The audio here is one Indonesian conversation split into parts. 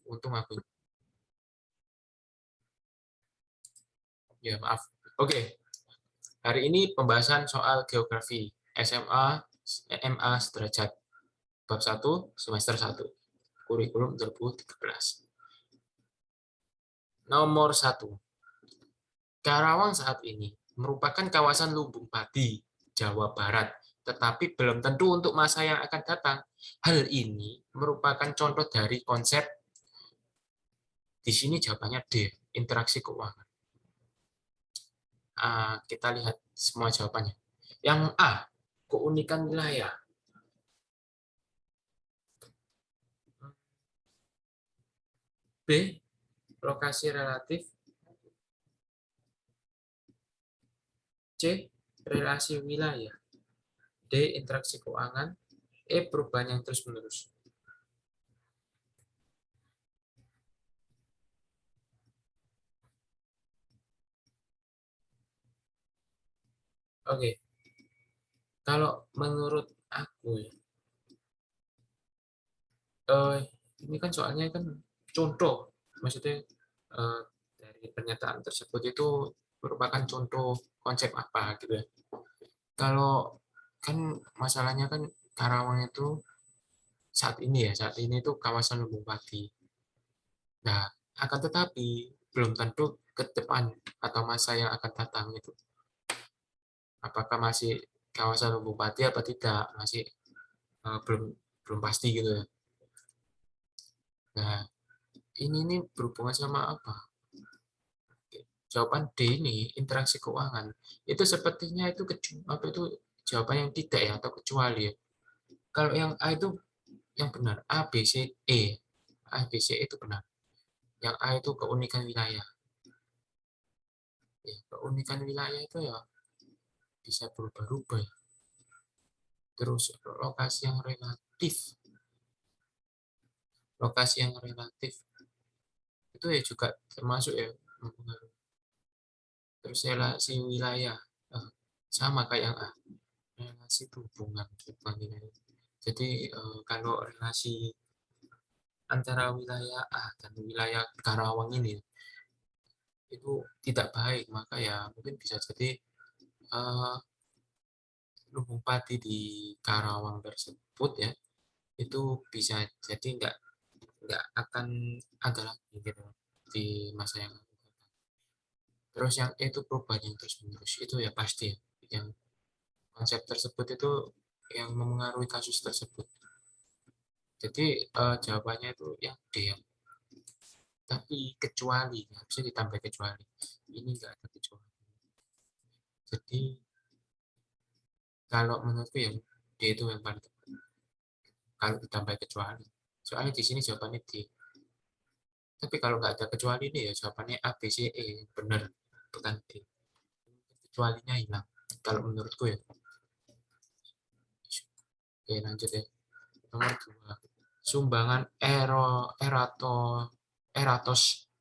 Untung aku. Ya, maaf. Oke. Hari ini pembahasan soal geografi SMA MA sederajat bab 1 semester 1 kurikulum 2013. Nomor 1. Karawang saat ini merupakan kawasan lumbung padi Jawa Barat, tetapi belum tentu untuk masa yang akan datang. Hal ini merupakan contoh dari konsep, di sini jawabannya D, interaksi keuangan. Kita lihat semua jawabannya. Yang A, keunikan wilayah. B, lokasi relatif. C, relasi wilayah. D, interaksi keuangan. E, perubahan yang terus-menerus. Oke, kalau menurut aku ya, ini kan soalnya kan contoh, maksudnya dari pernyataan tersebut itu merupakan contoh konsep apa gitu ya. Kalau kan masalahnya kan Karawang itu saat ini itu kawasan lumbung padi. Nah, akan tetapi belum tentu ke depan atau masa yang akan datang itu apakah masih kawasan lumbung padi apa tidak, masih belum belum pasti gitu ya. Nah, ini berhubungan sama apa? Jawaban D ini interaksi keuangan. Itu sepertinya itu apa itu jawaban yang tidak ya atau kecuali ya. Kalau yang A itu yang benar, A B C E. A B C itu benar. Yang A itu keunikan wilayah. Ya, keunikan wilayah itu ya bisa berubah-ubah. Terus lokasi yang relatif. Lokasi yang relatif itu ya juga termasuk ya mempengaruhi. Terus relasi wilayah sama kayak yang A, relasi itu hubungan wilayah. Jadi kalau relasi antara wilayah A dan wilayah Karawang ini itu tidak baik, maka ya mungkin bisa jadi uh, lumbung padi di Karawang tersebut ya itu bisa jadi nggak akan ada lagi gitu di masa yang akan datang. Terus yang itu perubahan yang terus menerus itu ya pasti ya, yang konsep tersebut itu yang memengaruhi kasus tersebut. Jadi jawabannya itu yang D ya. Tapi kecuali harusnya ditambah kecuali. Ini enggak ada kecuali. Jadi kalau menurutku ya D itu yang paling tepat. Kalau ditambah kecuali. Soalnya di sini jawabannya D. Tapi kalau nggak ada kecuali ini ya jawabannya A, B, C, E. Benar, bukan D. Kecualinya hilang. Kalau menurutku ya. Oke lanjut ya. Nomor 2. Sumbangan Eratos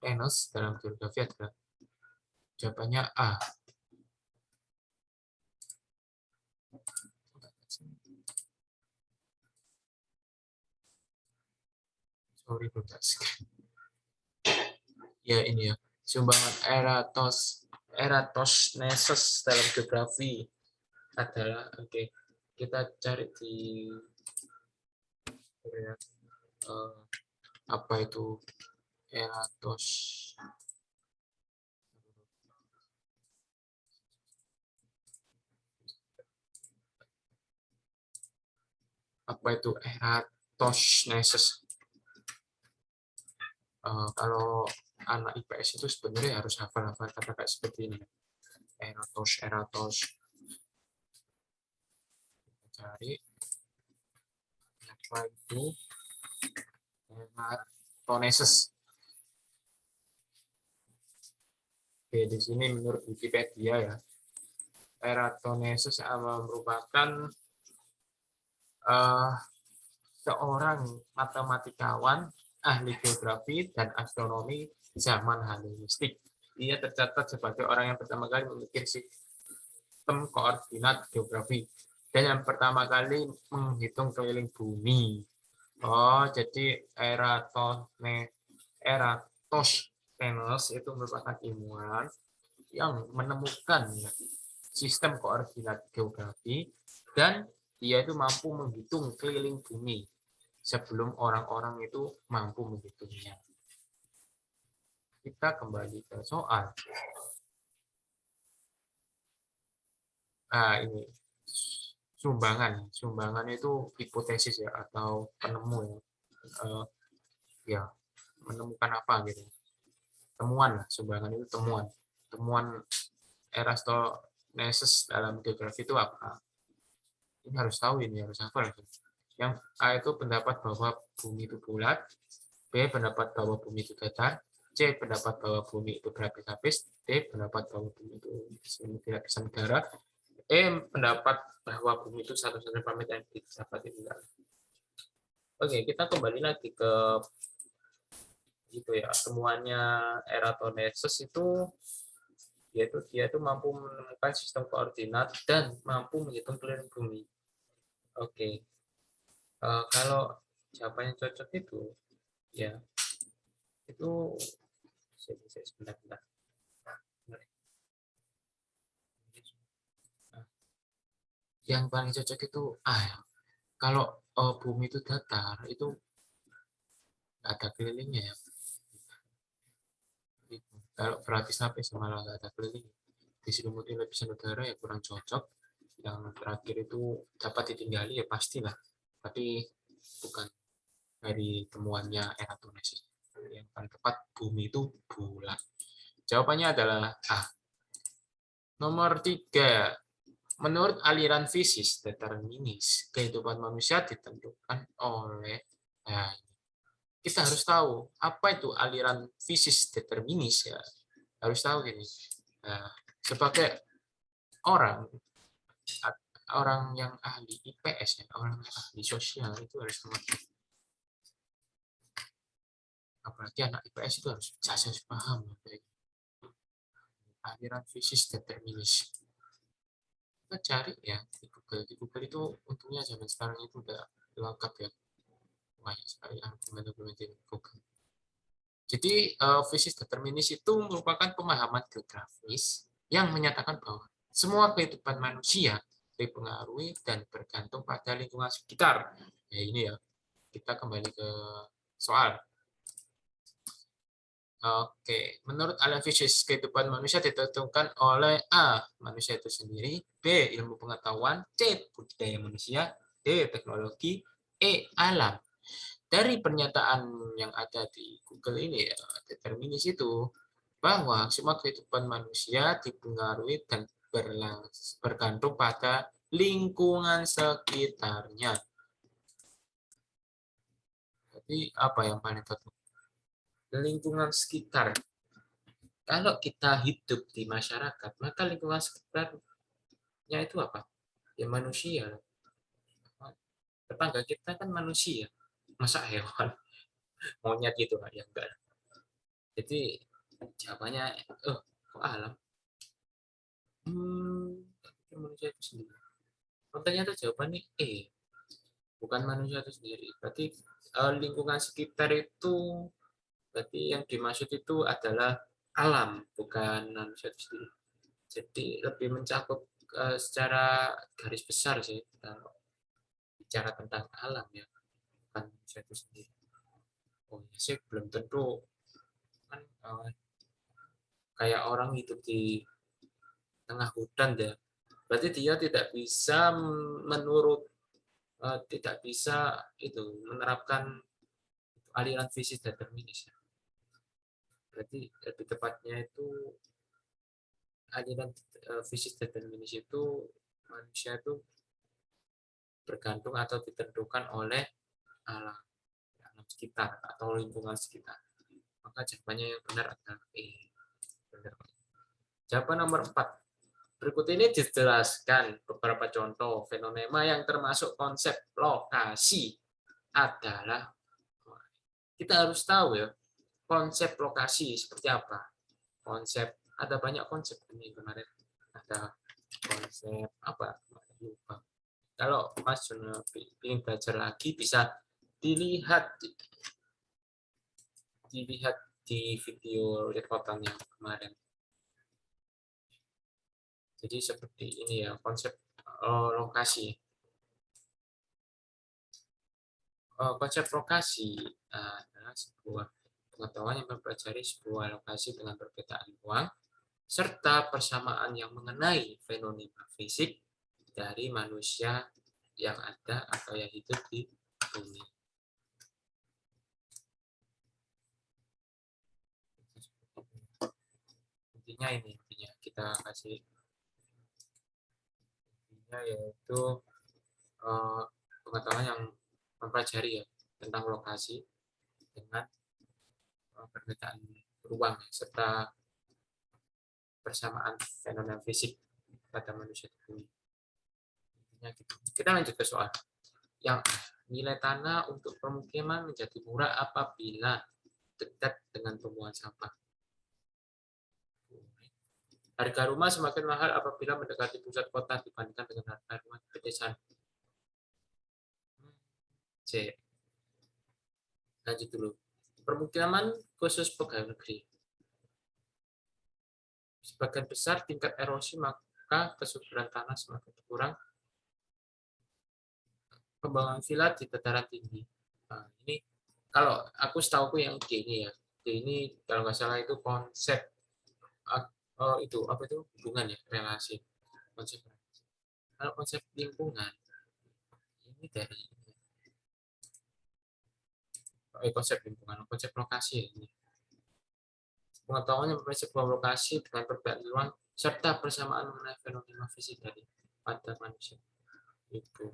Enos dalam geografi adalah jawabannya A. Sorry belum ya ini ya. Sumbangan Eratosthenes dalam geografi adalah kita cari di apa itu Eratos apa itu Eratosthenes. Kalau anak IPS itu sebenarnya harus hafal-hafal kata-kata seperti ini. Eratos. Kita cari apa itu Eratosthenes. Oke, di sini menurut Wikipedia ya, Eratosthenes merupakan seorang matematikawan, ahli geografi dan astronomi zaman Helenistik. Ia tercatat sebagai orang yang pertama kali memikir sistem koordinat geografi dan yang pertama kali menghitung keliling bumi. Oh, jadi Eratosthenes itu merupakan ilmuwan yang menemukan sistem koordinat geografi dan dia itu mampu menghitung keliling bumi sebelum orang-orang itu mampu menghitungnya. Kita kembali ke soal. Nah, ini sumbangan. Sumbangan itu hipotesis ya atau penemu ya. Ya, menemukan apa gitu. Temuan lah, sumbangan itu temuan. Temuan Eratosthenes dalam geografi itu apa? Ini harus tahu ini, harus hafal. Yang A itu pendapat bahwa bumi itu bulat, B pendapat bahwa bumi itu datar, C pendapat bahwa bumi itu berlapis-lapis, D pendapat bahwa bumi itu tidak bisa negara, E pendapat bahwa bumi itu satu-satunya planet yang dapat ditinggali. Oke, kita kembali lagi ke itu ya, temuannya Eratosthenes itu dia itu mampu menemukan sistem koordinat dan mampu menghitung keliling bumi. Oke, kalau jawabannya cocok itu ya itu sebentar. Yang paling cocok itu kalau bumi itu datar itu nggak ada kelilingnya ya. Kalau berlapis-lapis malah nggak ada keliling. Diselimuti lapisan udara ya kurang cocok. Yang terakhir itu dapat ditinggali ya pastilah. Tapi bukan dari temuannya Eratosthenes. Yang paling tepat bumi itu bulat. Jawabannya adalah A. Nomor 3. Menurut aliran fisis determinis, kehidupan manusia ditentukan oleh nah, kita harus tahu apa itu aliran fisis determinis ya. Harus tahu gini. Nah, sebagai orang orang yang ahli IPS ya, orang yang ahli sosial itu harus mengerti. Apalagi anak IPS itu harus paham aliran fisis determinis. Kita cari ya di Google. Di Google itu untungnya zaman sekarang itu udah lengkap ya, banyak sekali argumen-argumen di Google. Jadi fisis determinis itu merupakan pemahaman geografis yang menyatakan bahwa semua kehidupan manusia dipengaruhi dan bergantung pada lingkungan sekitar. Ya ini ya, kita kembali ke soal. Oke, menurut aliran fisis kehidupan manusia ditentukan oleh A. Manusia itu sendiri, B. Ilmu pengetahuan, C. Budidaya manusia, D. Teknologi, E. Alam. Dari pernyataan yang ada di Google ini ya, determinis itu bahwa semua kehidupan manusia dipengaruhi dan bergantung pada lingkungan sekitarnya. Jadi apa yang paling tepat? Lingkungan sekitar. Kalau kita hidup di masyarakat, maka lingkungan sekitarnya itu apa? Ya manusia. Tetangga kita kan manusia. Masa hewan? Monyet gitu kan? Ya enggak. Jadi jawabannya, kok alam? Manusia itu sendiri. Oh, ternyata jawabannya E. Bukan manusia itu sendiri. Berarti lingkungan sekitar itu, berarti yang dimaksud itu adalah alam, bukan manusia itu sendiri. Jadi lebih mencakup secara garis besar sih kalau bicara tentang alam ya, bukan manusia itu sendiri. Oh ya sih belum tentu kan kayak orang hidup di tengah hutan ya. Berarti dia tidak bisa tidak bisa itu menerapkan aliran fisik determinis. Berarti lebih tepatnya itu aliran fisik determinis itu manusia itu bergantung atau ditentukan oleh alam, alam sekitar atau lingkungan sekitar. Maka jawabannya yang benar adalah E. Benar. Jawaban nomor 4. Berikut ini dijelaskan beberapa contoh fenomena yang termasuk konsep lokasi adalah, kita harus tahu ya konsep lokasi seperti apa. Konsep, ada banyak konsep ini kemarin. Ada konsep apa? Lupa. Kalau Mas ingin belajar lagi bisa dilihat di video liputan yang kemarin. Jadi seperti ini ya konsep lokasi. Konsep lokasi adalah sebuah pengetahuan yang mempelajari sebuah lokasi dengan perbedaan ruang serta persamaan yang mengenai fenomena fisik dari manusia yang ada atau yang hidup di bumi. Intinya kita kasih intinya yaitu pengetahuan yang mempelajari ya tentang lokasi dengan perbedaan ruang serta persamaan fenomena fisik pada manusia di bumi. Intinya gitu. Kita lanjut ke soal yang nilai tanah untuk permukiman menjadi murah apabila dekat dengan tumbuhan sampah. Harga rumah semakin mahal apabila mendekati pusat kota dibandingkan dengan harga rumah di pedesaan. C. Lanjut dulu. Permukiman khusus pegawai negeri. Sebagian besar tingkat erosi maka kesuburan tanah semakin berkurang. Pembangunan villa di dataran tinggi. Nah, ini kalau aku setahu yang D ini ya. D ini kalau nggak salah itu konsep itu apa itu hubungan ya relasi konsep. Kalau konsep lingkungan ini dari konsep lingkungan, konsep lokasi ya ini. Pengetahuan yang sebuah lokasi dengan perbedaan ruang serta persamaan mengenai fenomena fisik dari pada manusia. Itu.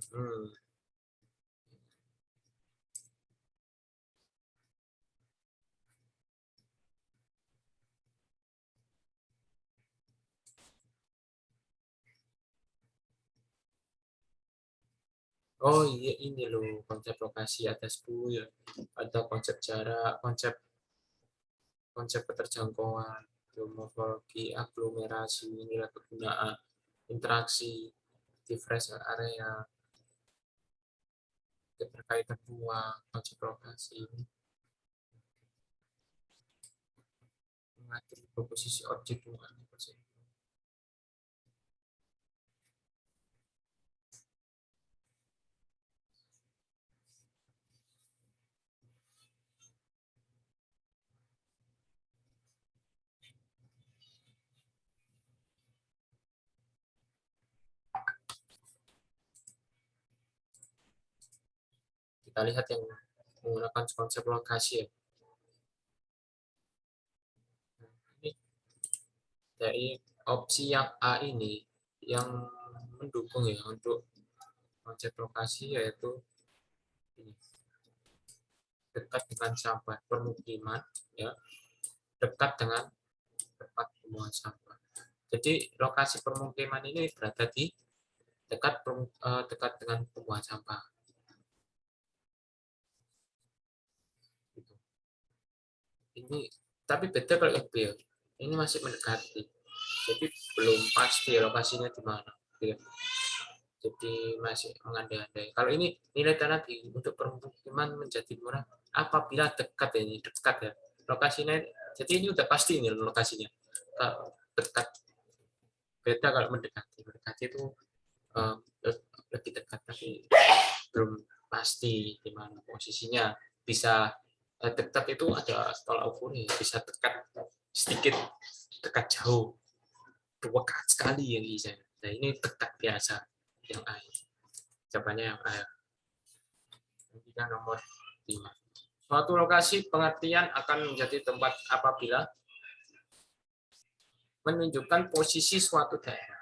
Oh iya ini loh konsep lokasi ada 10 ya. Ada konsep jarak, konsep keterjangkauan, morfologi, aglomerasi, nilai kegunaan, interaksi, differential area, keterkaitan ruang, konsep lokasi, mengatur komposisi objek ruang. Kita lihat yang menggunakan konsep lokasi ya. Ini dari opsi yang A ini yang mendukung ya untuk konsep lokasi yaitu ini, dekat dengan sampah permukiman ya, dekat dengan tempat pembuangan sampah. Jadi lokasi permukiman ini berada di dekat dengan pembuangan sampah. Ini tapi beda kalau yang B. Ini masih mendekati. Jadi belum pasti lokasinya di mana. Jadi masih mengandai-andai. Kalau ini nilai tanah untuk permukiman menjadi murah apabila dekat ya, ini dekat ya. Lokasinya jadi ini udah pasti ini lokasinya. Kalau dekat beda kalau mendekati. Mendekati itu uh, lebih dekat tapi belum pasti di mana posisinya. Bisa dekat itu ada tolak ukurnya, bisa dekat sedikit, dekat jauh, dekat sekali yang bisa. Nah ini dekat biasa yang A. Jawabannya yang A. Yang nomor 5. Suatu lokasi pengertian akan menjadi tempat apabila menunjukkan posisi suatu daerah,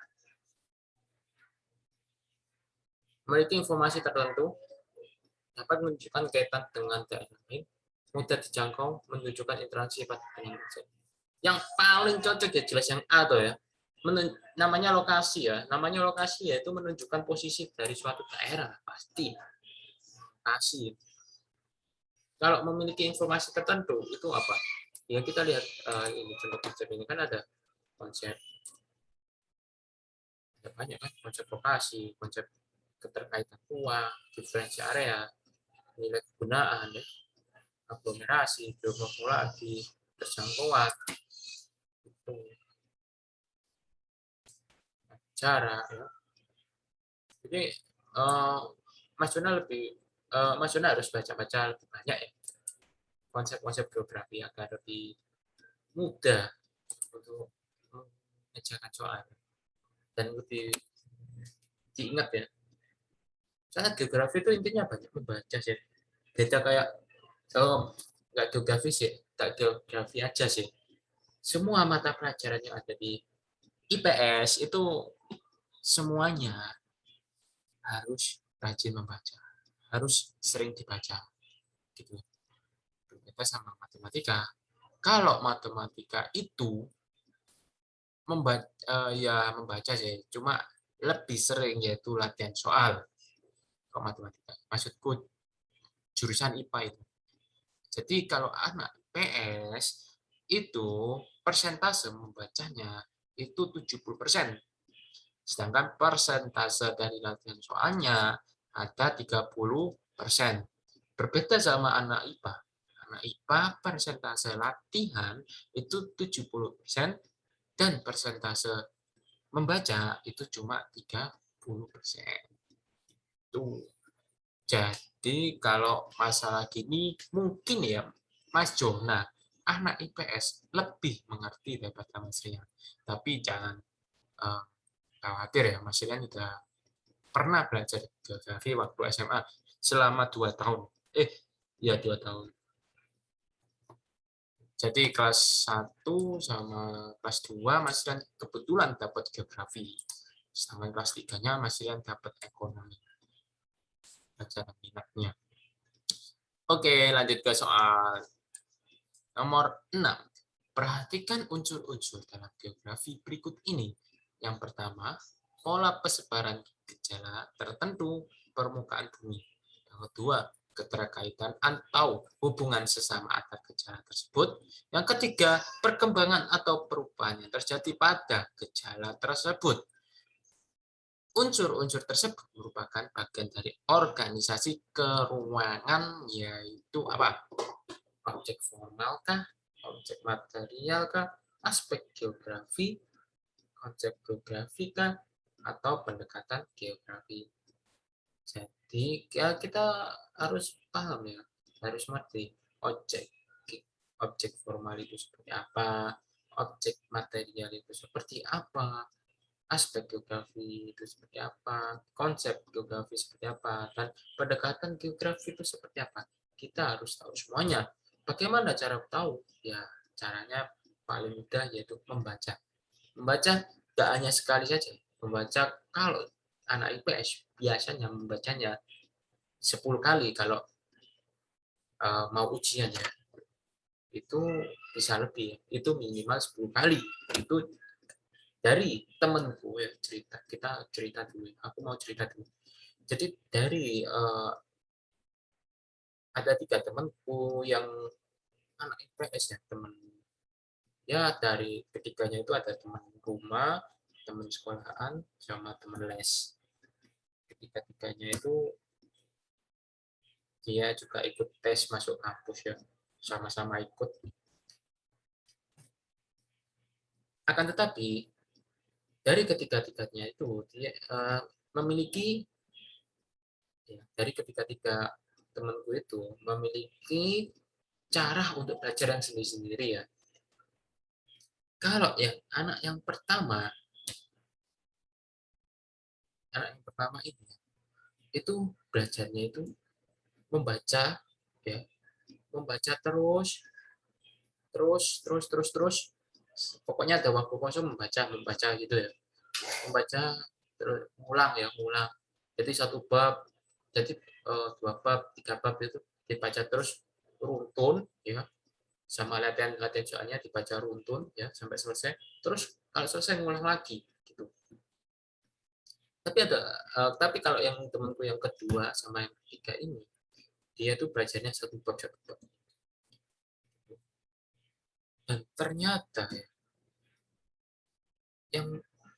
memiliki informasi tertentu, dapat menunjukkan kaitan dengan daerah lain, mudah dijangkau, menunjukkan interaksi pada dengan manusia. Yang paling cocok ya jelas yang A tuh ya. Namanya lokasi ya. Namanya lokasi ya itu menunjukkan posisi dari suatu daerah pasti. Lokasi. Kalau memiliki informasi tertentu itu apa? Ya kita lihat ini contoh konsep ini kan ada konsep banyak kan konsep lokasi, konsep keterkaitan ruang, diferensi area, nilai kegunaan ya, aglomerasi, geomorfologi, terjangkauan, itu cara ya. Jadi Mas Yona Mas Yona harus baca-baca lebih banyak ya konsep-konsep geografi agar lebih mudah untuk mengerjakan soal dan lebih diingat ya. Soalnya geografi itu intinya banyak membaca sih. Beda kayak nggak geografi sih, nggak geografi aja sih. Semua mata pelajaran yang ada di IPS itu semuanya harus rajin membaca, harus sering dibaca gitu. Berbeda sama matematika. Kalau matematika itu membaca sih, cuma lebih sering yaitu latihan soal. Kalau matematika, maksudku jurusan IPA itu. Jadi kalau anak PS itu persentase membacanya itu 70%. Sedangkan persentase dari latihan soalnya ada 30%. Berbeda sama anak IPA. Anak IPA persentase latihan itu 70% dan persentase membaca itu cuma 30%. Tuh. Jadi kalau masalah gini mungkin ya Mas Jona, anak IPS lebih mengerti daripada Mas Rian. Tapi jangan uh, khawatir ya, Mas Rian sudah pernah belajar geografi waktu SMA selama 2 tahun. Ya 2 tahun. Jadi kelas 1 sama kelas 2 Mas Rian kebetulan dapat geografi. Sedangkan kelas 3-nya Mas Rian dapat ekonomi. Pelajaran minatnya. Oke, lanjut ke soal nomor 6. Perhatikan unsur-unsur dalam geografi berikut ini. Yang pertama, pola persebaran gejala tertentu permukaan bumi. Yang kedua, keterkaitan atau hubungan sesama antar gejala tersebut. Yang ketiga, perkembangan atau perubahan yang terjadi pada gejala tersebut. Unsur-unsur tersebut merupakan bagian dari organisasi keruangan, yaitu apa? Objek formal kah? Objek material kah? Aspek geografi, konsep geografi kah? Atau pendekatan geografi? Jadi ya kita harus paham ya, harus mengerti objek objek formal itu seperti apa, objek material itu seperti apa, aspek geografi itu seperti apa, konsep geografi seperti apa, dan pendekatan geografi itu seperti apa. Kita harus tahu semuanya. Bagaimana cara tahu? Ya, caranya paling mudah yaitu membaca. Membaca tidak hanya sekali saja. Membaca kalau anak IPS biasanya membacanya 10 kali kalau mau ujian ya. Itu bisa lebih. Itu minimal 10 kali. Itu dari temanku ya cerita, kita cerita dulu, aku mau cerita dulu. Jadi dari ada 3 temanku yang anak IPS ya, teman ya, dari ketiganya itu ada teman rumah, teman sekolahan, sama teman les. Ketiga-tiganya itu dia juga ikut tes masuk kampus ya, sama-sama ikut. Akan tetapi dari ketiga-tiganya itu dia memiliki ya, dari ketiga-tiga temanku itu memiliki cara untuk belajar yang sendiri-sendiri ya. Kalau yang anak yang pertama ini itu belajarnya itu membaca ya, membaca terus, terus. Pokoknya ada waktu kosong membaca gitu ya. Membaca terus ngulang. Jadi satu bab, jadi 2 bab, 3 bab itu dibaca terus runtun ya, sama latihan soalnya dibaca runtun ya sampai selesai. Terus kalau selesai ngulang lagi gitu. Tapi kalau yang temanku yang kedua sama yang ketiga ini, dia tuh belajarnya satu bab. Dan ternyata ya, yang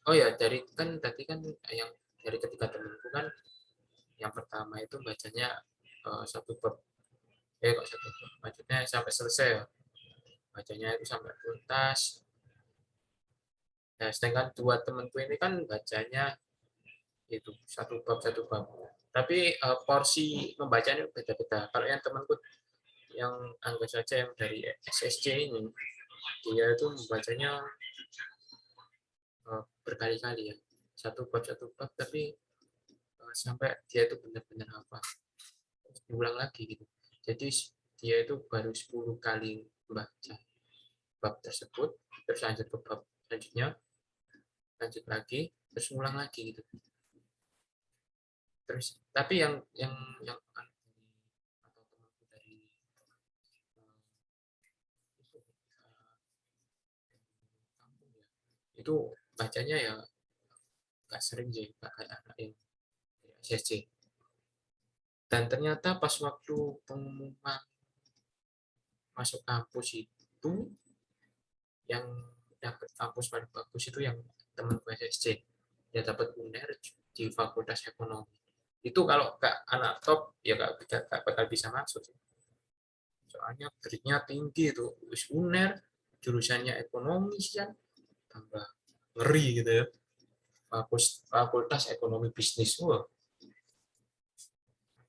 oh ya dari kan tadi kan yang dari ketiga temanku kan yang pertama itu bacanya satu bab, kok satu bab, maksudnya sampai selesai ya, bacanya itu sampai tuntas. Nah, sedangkan dua temanku ini kan bacanya itu satu bab. Tapi porsi membacanya beda-beda. Kalau yang temanku yang anggap saja yang dari SSC ini, dia itu membacanya berkali-kali ya, satu bab, tapi sampai dia itu benar-benar apa, diulang lagi gitu. Jadi dia itu baru 10 kali membaca bab tersebut, terus lanjut ke bab selanjutnya, lanjut lagi, terus ulang lagi gitu. Terus tapi yang atau temanku dari kampung ya, itu bacanya ya nggak sering sih, nggak kayak anak yang SSC. Dan ternyata pas waktu pengumuman masuk kampus itu, yang dapat kampus paling bagus itu yang teman SSC, dia dapat UNER di Fakultas Ekonomi. Itu kalau nggak anak top ya nggak bakal bisa masuk, soalnya grade-nya tinggi itu, wis UNER, jurusannya ekonomi sih kan, tambah ngeri gitu ya, Fakultas Ekonomi Bisnis. Wah,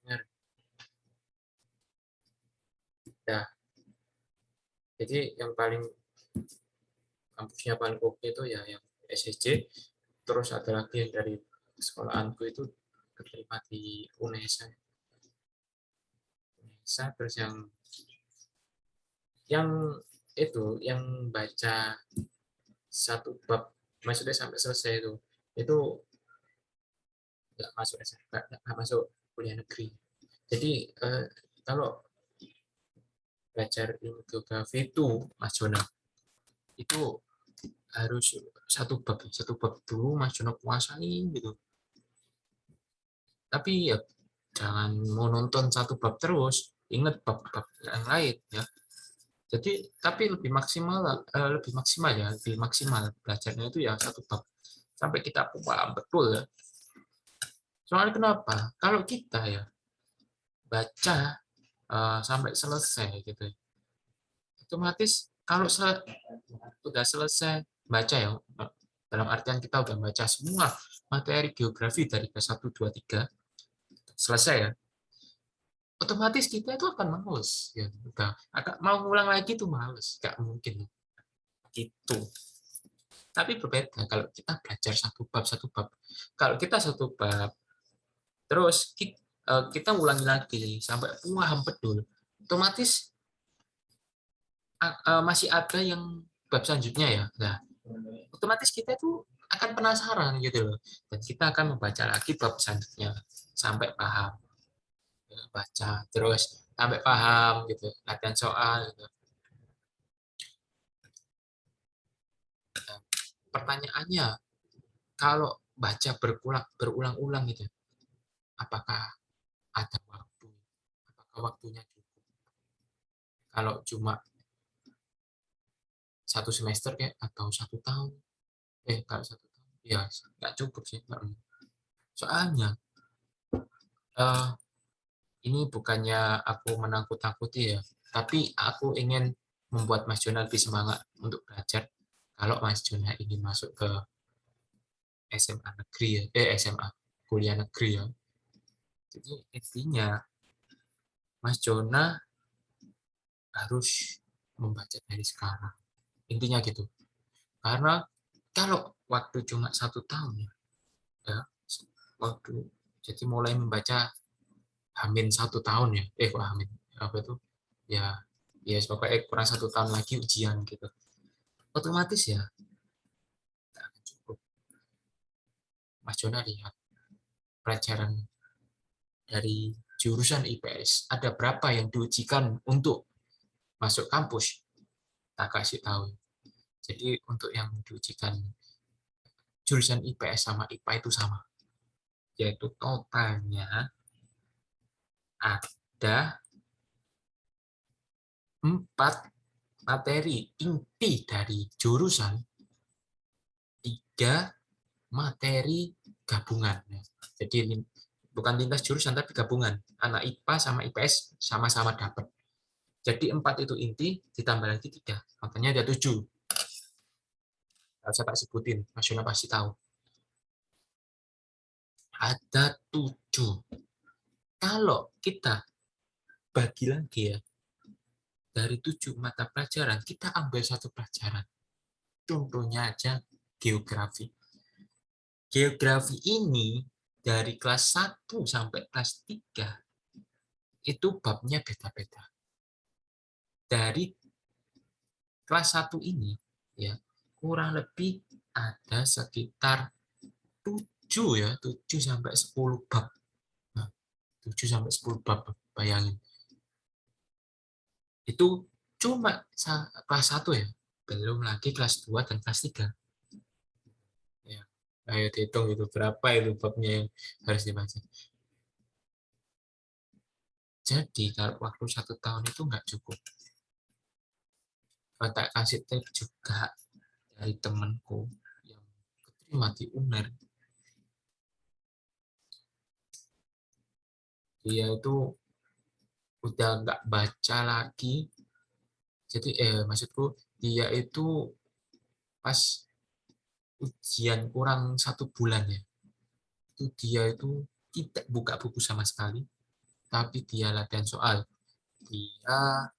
ngeri. Nah, jadi yang paling kampusnya paling oke itu ya yang SSC, terus ada lagi yang dari sekolahanku itu keterima di UNESA. Terus yang yang baca satu bab maksudnya sampai selesai itu nggak masuk SMK, nggak masuk kuliah negeri. Jadi kalau belajar ilmu geografi itu, Mas Jona, itu harus satu bab dulu Mas Jona kuasai gitu. Tapi ya jangan mau nonton satu bab terus, ingat bab-bab yang lain ya. Jadi tapi lebih maksimal ya, lebih maksimal belajarnya itu ya satu bab sampai kita paham betul ya. Soalnya kenapa? Kalau kita ya baca sampai selesai gitu, otomatis kalau sudah selesai baca ya, dalam artian kita udah baca semua materi geografi dari kelas 1, 2, 3, selesai ya, otomatis kita itu akan males ya, udah agak mau ngulang lagi tuh males, nggak mungkin gitu. Tapi berbeda kalau kita belajar satu bab. Kalau kita satu bab terus kita ulangi lagi sampai paham betul, otomatis masih ada yang bab selanjutnya ya. Nah, otomatis kita itu akan penasaran gitu loh, dan kita akan membaca lagi bab selanjutnya sampai paham. Ya, baca terus sampai paham gitu, latihan soal gitu. Nah, pertanyaannya, kalau baca berulang-ulang gitu, apakah ada waktu? Apakah waktunya cukup? Kalau cuma satu semester kayak atau satu tahun? Kalau satu tahun, ya nggak cukup sih. Soalnya eh, ini bukannya aku menakut-takuti ya, tapi aku ingin membuat Mas Jona lebih semangat untuk belajar. Kalau Mas Jona ingin masuk ke SMA negeri ya, SMA kuliah negeri ya. Jadi intinya Mas Jona harus membaca dari sekarang. Intinya gitu. Karena kalau waktu cuma satu tahun ya, waktu jadi mulai membaca Hamin satu tahun ya, kok Hamin apa itu ya, ya pokoknya kurang satu tahun lagi ujian gitu, otomatis ya nggak akan cukup. Mas Jona lihat pelajaran dari jurusan IPS ada berapa yang diujikan untuk masuk kampus, tak kasih tahu. Jadi untuk yang diujikan jurusan IPS sama IPA itu sama, yaitu totalnya ada 4 materi inti dari jurusan, 3 materi gabungan. Jadi bukan lintas jurusan tapi gabungan. Anak IPA sama IPS sama-sama dapat. Jadi 4 itu inti, ditambah lagi 3. Makanya ada 7. Nggak usah tak sebutin, Mas Yona pasti tahu. Ada 7. Kalau kita bagi lagi ya, dari 7 mata pelajaran, kita ambil satu pelajaran. Contohnya aja geografi. Geografi ini dari kelas 1 sampai kelas 3 itu babnya beda-beda. Dari kelas 1 ini ya kurang lebih ada sekitar 7 ya, 7 sampai 10 bab. Nah, 7 sampai 10 bab, bayangin. Itu cuma kelas 1 ya, belum lagi kelas 2 dan kelas 3. Ya, ayo dihitung itu berapa itu babnya yang harus dibaca. Jadi kalau waktu 1 tahun itu nggak cukup. Tak kasih tips juga dari temanku yang keterima di UNER. Dia itu udah nggak baca lagi. Jadi maksudku dia itu pas ujian kurang 1 bulan ya. Itu dia itu tidak buka buku sama sekali, tapi dia latihan soal. Dia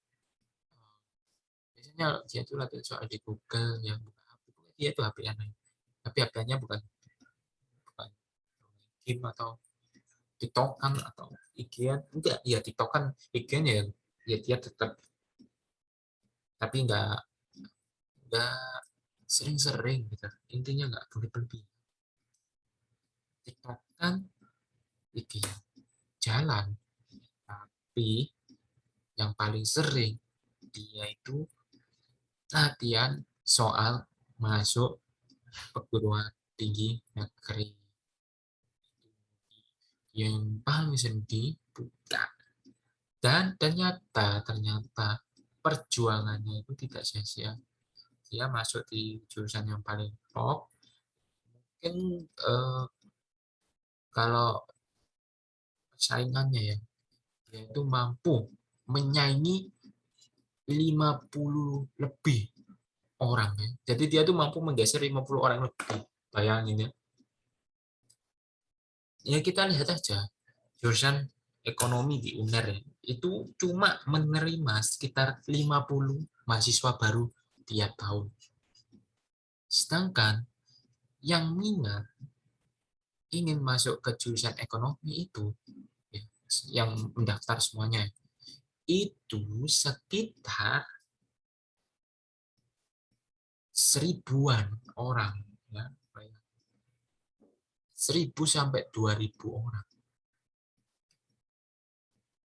biasanya dia itu latihan soal di Google yang buka HP. Dia itu HP aneh. Tapi HP-nya bukan game atau TikTokan atau IG-an. Enggak, ya TikTokan IG-an ya dia tetap, tapi nggak sering-sering gitu. Intinya nggak berlebih. TikTokan IG-an jalan, tapi yang paling sering dia itu latihan soal masuk perguruan tinggi negeri. Yang paling sering dibuka. Dan ternyata perjuangannya itu tidak sia-sia. Dia masuk di jurusan yang paling top. Mungkin kalau saingannya ya, dia itu mampu menyaingi 50 lebih orang ya. Jadi dia tuh mampu menggeser 50 orang lebih. Bayangin ya. Ya kita lihat aja jurusan ekonomi di UNER ya, itu cuma menerima sekitar 50 mahasiswa baru tiap tahun. Sedangkan yang minat ingin masuk ke jurusan ekonomi itu ya, yang mendaftar semuanya itu sekitar 1000-an orang ya. 1000 sampai 2000 orang.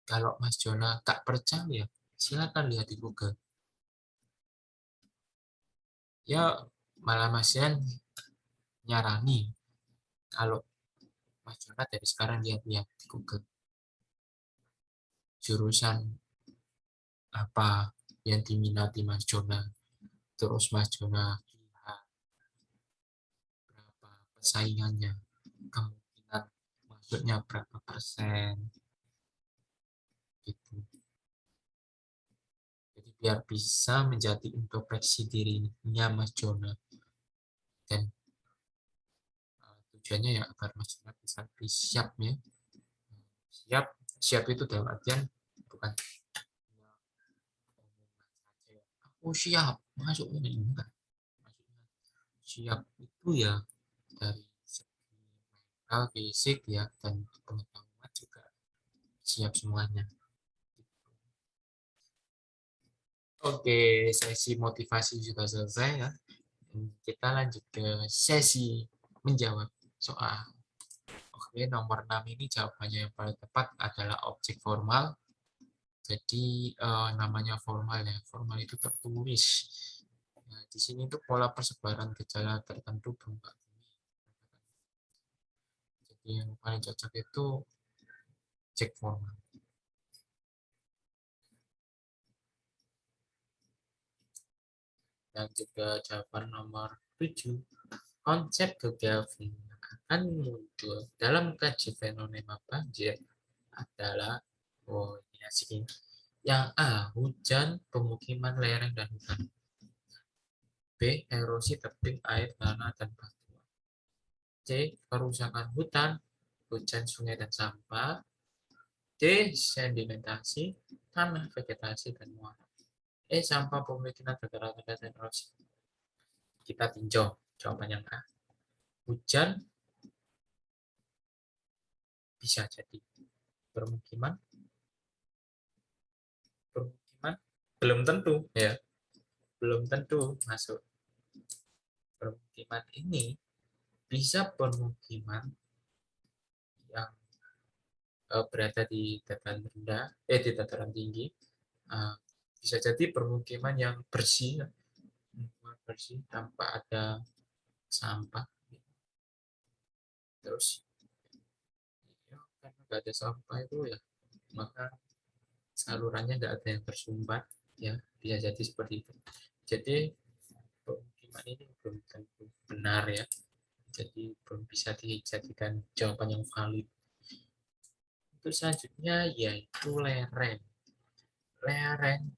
Kalau Mas Jona tak percaya, silakan lihat di Google. Ya, malah Mas Jan nyarani kalau Mas Jona dari sekarang lihat-lihat di Google. Jurusan apa yang diminati Mas Jona. Terus Mas Jona lihat berapa persaingannya. Kemungkinan masuknya berapa persen. Gitu. Jadi biar bisa menjadi introspeksi dirinya Mas Jona. Dan tujuannya ya agar Mas Jona bisa lebih siap ya. Siap, siap itu dalam artian bukan aku siap masuk ini enggak. Siap itu ya dari segi mental, fisik ya dan pengetahuan juga siap semuanya. Oke, sesi motivasi sudah selesai ya. Kita lanjut ke sesi menjawab soal. Oke, nomor 6 ini jawabannya yang paling tepat adalah objek formal. Jadi namanya formal ya. Formal itu tertulis. Nah, di sini tuh pola persebaran gejala tertentu berupa ini. Jadi yang paling cocok itu cek formal. Dan juga jawaban nomor 7, konsep geografi. akan muncul dalam kaji fenomena banjir adalah ini asik ini. Yang A, hujan, pemukiman lereng dan hutan. B, erosi tebing air tanah dan batuan. C, kerusakan hutan, hujan sungai dan sampah. D, sedimentasi, tanah vegetasi dan muara. E, sampah pemukiman rata-rata dan erosi. Kita tinjau jawaban yang A. Hujan bisa jadi permukiman, permukiman belum tentu ya, belum tentu masuk. Permukiman ini bisa permukiman yang berada di dataran rendah, di dataran tinggi, bisa jadi permukiman yang bersih, bersih tanpa ada sampah. Terus ya, karena nggak ada sampah itu ya, maka salurannya nggak ada yang tersumbat, ya bisa jadi seperti itu. Jadi pemukiman ini belum tentu benar ya, jadi belum bisa dijadikan jawaban yang valid. Untuk selanjutnya yaitu lereng. Lereng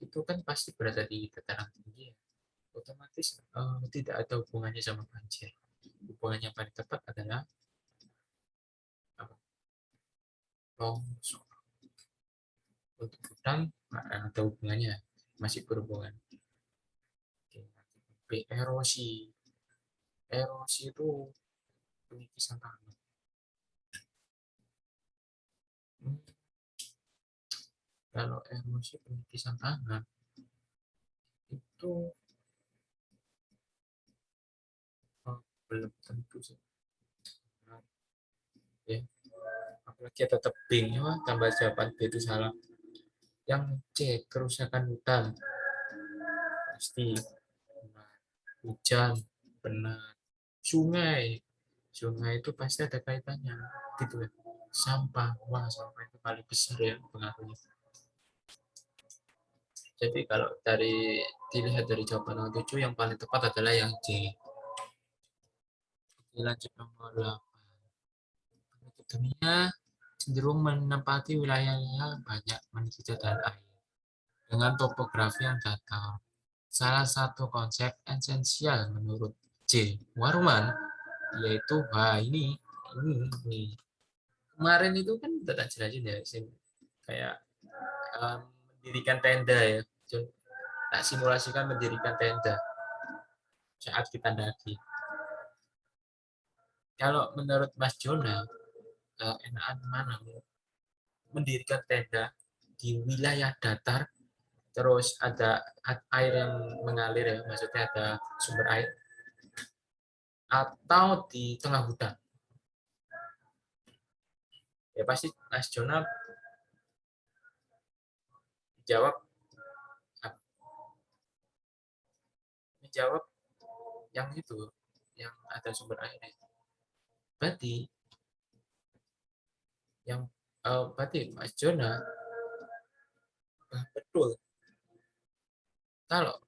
itu kan pasti berada di dataran tinggi ya. Otomatis tidak ada hubungannya sama banjir. Hubungannya paling tepat adalah apa? Longsor. Untuk hutan ada hubungannya, masih berhubungan. Oke, erosi. Erosi itu penipisan tanah. Hmm, Kalau erosi penipisan tanah itu belum tentu sih. Ya, apalagi ada tebing, ya, tambah jawaban B itu salah. Yang C, kerusakan hutan pasti benar. Hujan benar. Sungai, sungai itu pasti ada kaitannya, gitu ya. Sampah, wah sampah itu paling besar ya pengaruhnya. Jadi kalau dilihat dari jawaban nomor 7, yang paling tepat adalah yang C. Lanjut nomor 8. Penduduk dunia cenderung menempati wilayah yang banyak menderita dan air dengan topografi yang datar. Salah satu konsep esensial menurut J. Warman yaitu ini kemarin itu kan udah tak jelasin ya, kayak mendirikan tenda ya. Tak simulasikan mendirikan tenda saat kita daki. Kalau menurut Mas Jona, enakan mana mendirikan tenda di wilayah datar terus ada air yang mengalir ya, maksudnya ada sumber air, atau di tengah hutan? Ya pasti Mas Jona jawab menjawab yang itu, yang ada sumber air. Berarti berarti Mas Jona betul kalau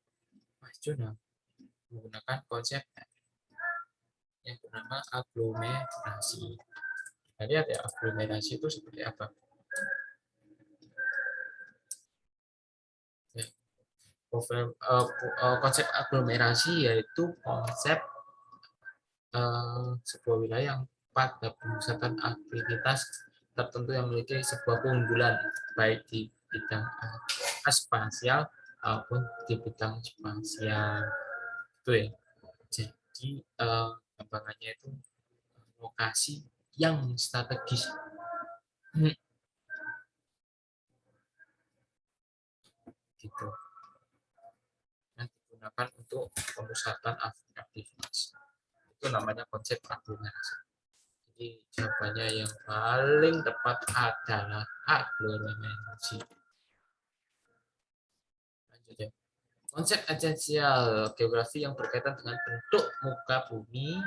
Mas Jona menggunakan konsep yang bernama aglomerasi. Jadi ada aglomerasi itu seperti apa? Ya, konsep aglomerasi yaitu konsep sebuah wilayah yang pada pemusatan aktivitas tertentu yang memiliki sebuah keunggulan baik di bidang spasial maupun di bidang spasial itu ya. Jadi gampangannya itu lokasi yang strategis. Gitu. Yang digunakan untuk pemusatan aktivitas. Itu namanya konsep aglomerasi. Jadi jawabannya yang paling tepat adalah aglomerasi. Lanjut ya. Konsep esensial geografi yang berkaitan dengan bentuk muka bumi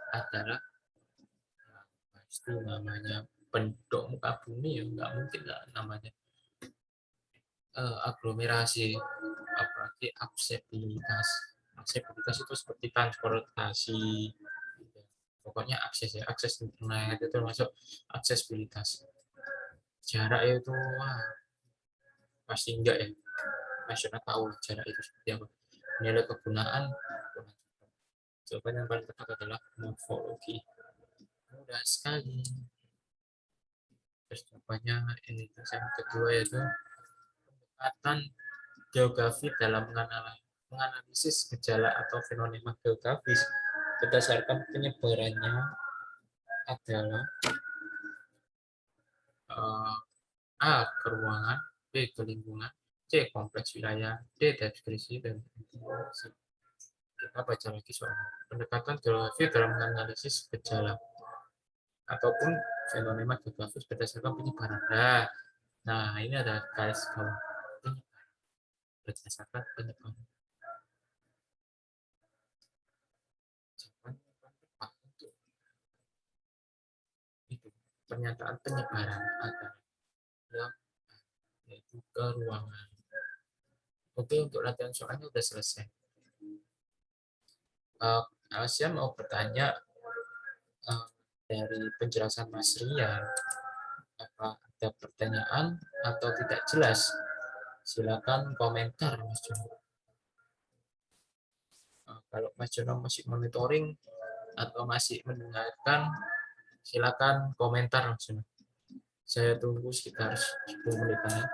adalah pasti namanya bentuk muka bumi ya, nggak mungkin nggak namanya aglomerasi, apalagi aksesibilitas. Aksesibilitas itu seperti transportasi, pokoknya akses ya, akses internet itu termasuk aksesibilitas. Jarak itu wah pasti enggak ya, masyarakat tahu jarak itu seperti apa. Nilai kegunaan jawaban yang paling tepat adalah morfologi. Mudah sekali. Terus jawabannya ini yang kedua yaitu pendekatan geografi dalam menganalisis gejala atau fenomena geografis berdasarkan penyebarannya adalah A. Keruangan, B. Kelingkungan, C. Kompleks wilayah, D. Deskripsi, dan C. Kita baca lagi soalnya. Pendekatan geografi dalam menganalisis gejala ataupun fenomena geografis berdasarkan penyebaran. Nah, ini ada garis bawah. Berdasarkan penyebaran. Itu pernyataan penyebaran adalah yaitu ke ruangan. Oke, untuk latihan soalnya sudah selesai. Asia mau bertanya dari penjelasan Mas Rian, apa ada pertanyaan atau tidak jelas? Silakan komentar, Mas Jono. Kalau Mas Jono masih monitoring atau masih mendengarkan, silakan komentar langsung. Saya tunggu sekitar 10 menit.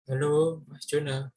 Halo, Mas Jono.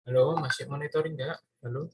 Halo, masih monitoring nggak? Halo.